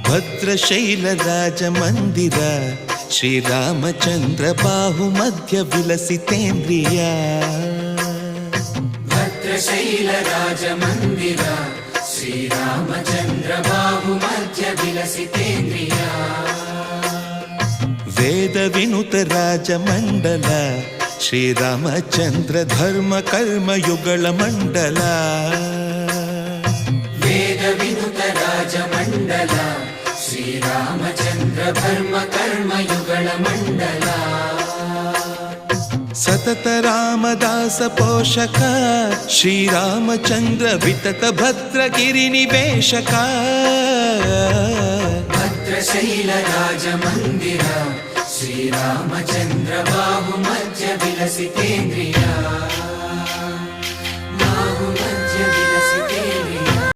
ಭದ್ರಶೈಲ ರಾಜ ಮಂದಿರ ಶ್ರೀರಾಮಚಂದ್ರ ಬಾಹು ಮಧ್ಯ ವಿಲಸಿತೇಂದ್ರಿಯ. ಭದ್ರಶೈಲ ರಾಜ ಮಂದಿರ ಶ್ರೀರಾಮಚಂದ್ರ ಬಾಹು ಮಧ್ಯ ವಿಲಸಿತೇಂದ್ರಿಯ. ವೇದ ವಿನುತ ರಾಜ ಮಂಡಲ ಶ್ರೀರಾಮಚಂದ್ರ ಧರ್ಮ ಕರ್ಮ ಯುಗಳ ಮಂಡಲ. ವೇದ ವಿನುತ ರಾಜ ಮಂಡಲ ಶ್ರೀರಾಮಚಂದ್ರ ಧರ್ಮ ಕರ್ಮ ಯುಗಳ ಮಂಡಲ. ಸತತ ರಾಮದಾಸ ಪೋಷಕ ಶ್ರೀರಾಮಚಂದ್ರ ವಿತತ ಭದ್ರಗಿರಿ ನಿವೇಶಕ. ಭದ್ರಶೈಲ ರಾಜ ಮಂದಿರ ಶ್ರೀರಾಮಚಂದ್ರ ಬಾಹು ಮಧ್ಯ ವಿಲಸಿತೇಂದ್ರಿಯ. ಬಾಹು